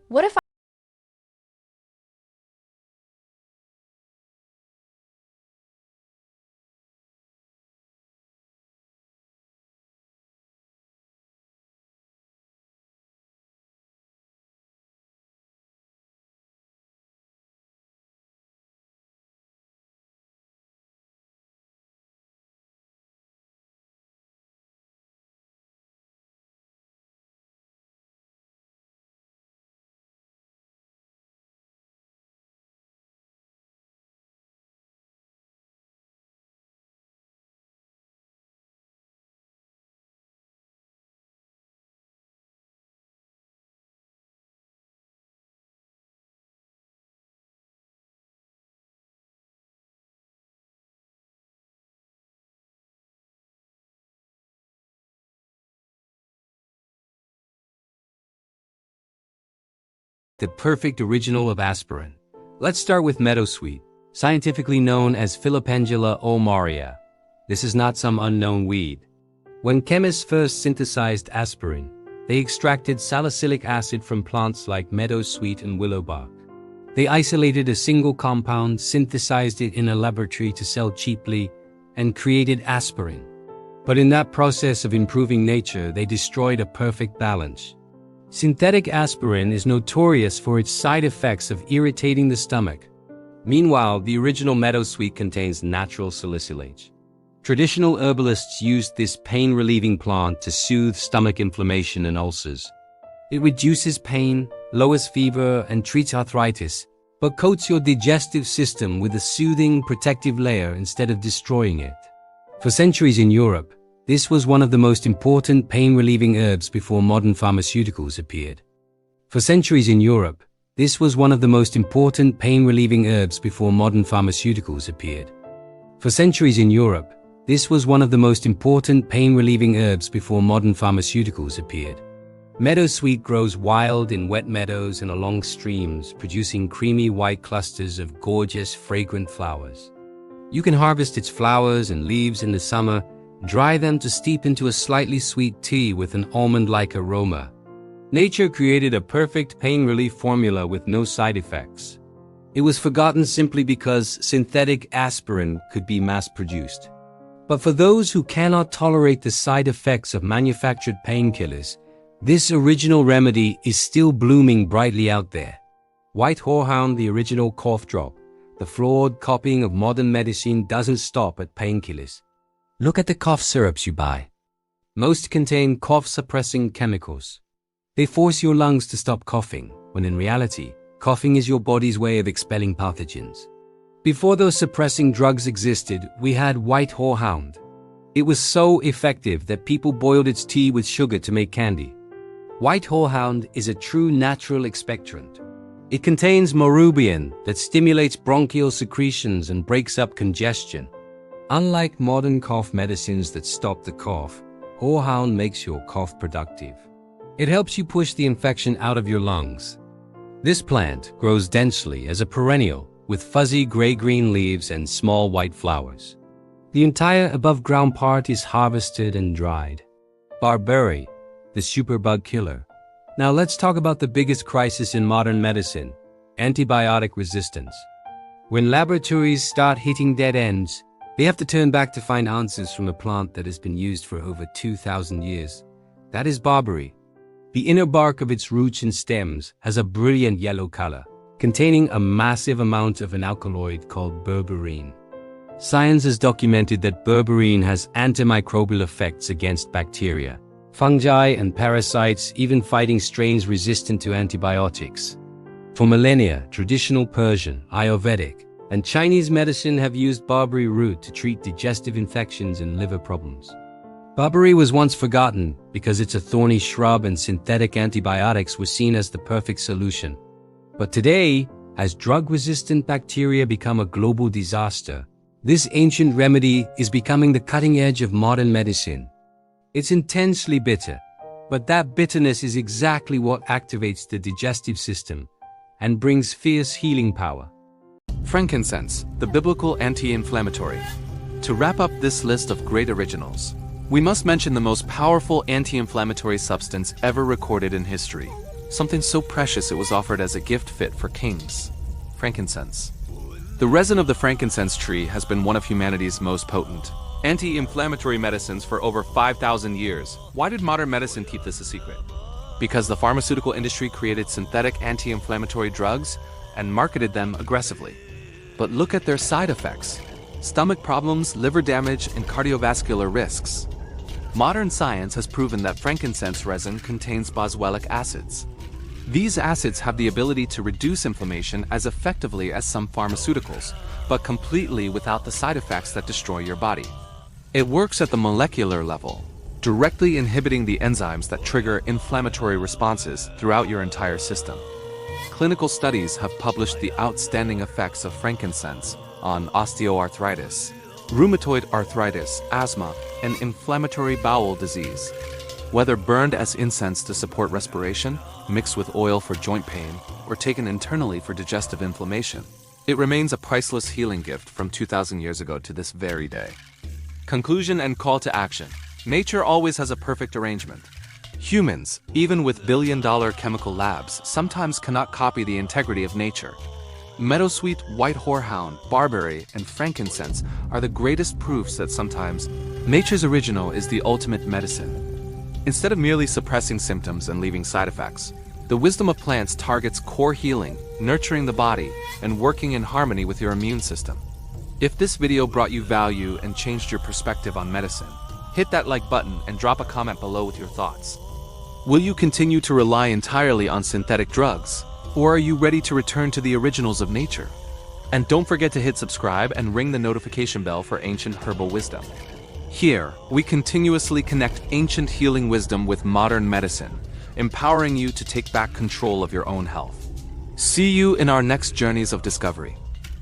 What if the perfect original of aspirin? Let's start with meadowsweet, scientifically known as Philopendula ulmaria. This is not some unknown weed. When chemists first synthesized aspirin, they extracted salicylic acid from plants like meadowsweet and willowbark. They isolated a single compound, synthesized it in a laboratory to sell cheaply, and created aspirin. But in that process of improving nature, they destroyed a perfect balance. Synthetic aspirin is notorious for its side effects of irritating the stomach. Meanwhile, the original meadowsweet contains natural salicylate. Traditional herbalists used this pain-relieving plant to soothe stomach inflammation and ulcers. It reduces pain, lowers fever, and treats arthritis, but coats your digestive system with a soothing, protective layer instead of destroying it. For centuries in Europe, this was one of the most important pain-relieving herbs before modern pharmaceuticals appeared. For centuries in Europe, this was one of the most important pain-relieving herbs before modern pharmaceuticals appeared. For centuries in Europe, this was one of the most important pain-relieving herbs before modern pharmaceuticals appeared. Meadowsweet grows wild in wet meadows and along streams, producing creamy white clusters of gorgeous, fragrant flowers. You can harvest its flowers and leaves in the summer, dry them to steep into a slightly sweet tea with an almond-like aroma. Nature created a perfect pain relief formula with no side effects. It was forgotten simply because synthetic aspirin could be mass-produced. But for those who cannot tolerate the side effects of manufactured painkillers, this original remedy is still blooming brightly out there. White Horehound, the original cough drop. The flawed copying of modern medicine doesn't stop at painkillers. Look at the cough syrups you buy. Most contain cough-suppressing chemicals. They force your lungs to stop coughing, when in reality, coughing is your body's way of expelling pathogens. Before those suppressing drugs existed, we had White Horehound. It was so effective that people boiled its tea with sugar to make candy. White Horehound is a true natural expectorant. It contains marubian that stimulates bronchial secretions and breaks up congestion. Unlike modern cough medicines that stop the cough, Horehound makes your cough productive. It helps you push the infection out of your lungs. This plant grows densely as a perennial with fuzzy gray-green leaves and small white flowers. The entire above-ground part is harvested and dried. Barberry, the superbug killer. Now let's talk about the biggest crisis in modern medicine, antibiotic resistance. When laboratories start hitting dead ends, they have to turn back to find answers from a plant that has been used for over 2,000 years. That is barberry. The inner bark of its roots and stems has a brilliant yellow color, containing a massive amount of an alkaloid called berberine. Science has documented that berberine has antimicrobial effects against bacteria, fungi, and parasites, even fighting strains resistant to antibiotics. For millennia, traditional Persian, Ayurvedic, and Chinese medicine have used barberry root to treat digestive infections and liver problems. Barberry was once forgotten because it's a thorny shrub and synthetic antibiotics were seen as the perfect solution. But today, as drug-resistant bacteria become a global disaster, this ancient remedy is becoming the cutting edge of modern medicine. It's intensely bitter, but that bitterness is exactly what activates the digestive system and brings fierce healing power. Frankincense, the biblical anti-inflammatory. To wrap up this list of great originals, we must mention the most powerful anti-inflammatory substance ever recorded in history, something so precious it was offered as a gift fit for kings: frankincense. The resin of the frankincense tree has been one of humanity's most potent anti-inflammatory medicines for over 5,000 years. Why did modern medicine keep this a secret? Because the pharmaceutical industry created synthetic anti-inflammatory drugs and marketed them aggressively. But look at their side effects: stomach problems, liver damage, and cardiovascular risks. Modern science has proven that frankincense resin contains boswellic acids. These acids have the ability to reduce inflammation as effectively as some pharmaceuticals, but completely without the side effects that destroy your body. It works at the molecular level, directly inhibiting the enzymes that trigger inflammatory responses throughout your entire system. Clinical studies have published the outstanding effects of frankincense on osteoarthritis, rheumatoid arthritis, asthma, and inflammatory bowel disease. Whether burned as incense to support respiration, mixed with oil for joint pain, or taken internally for digestive inflammation, it remains a priceless healing gift from 2,000 years ago to this very day. Conclusion and call to action. Nature always has a perfect arrangement. Humans, even with billion-dollar chemical labs, sometimes cannot copy the integrity of nature. Meadowsweet, white horehound, barberry, and frankincense are the greatest proofs that sometimes nature's original is the ultimate medicine. Instead of merely suppressing symptoms and leaving side effects, the wisdom of plants targets core healing, nurturing the body, and working in harmony with your immune system. If this video brought you value and changed your perspective on medicine, hit that like button and drop a comment below with your thoughts. Will you continue to rely entirely on synthetic drugs, or are you ready to return to the originals of nature? And don't forget to hit subscribe and ring the notification bell for ancient herbal wisdom. Here, we continuously connect ancient healing wisdom with modern medicine, empowering you to take back control of your own health. See you in our next journeys of discovery.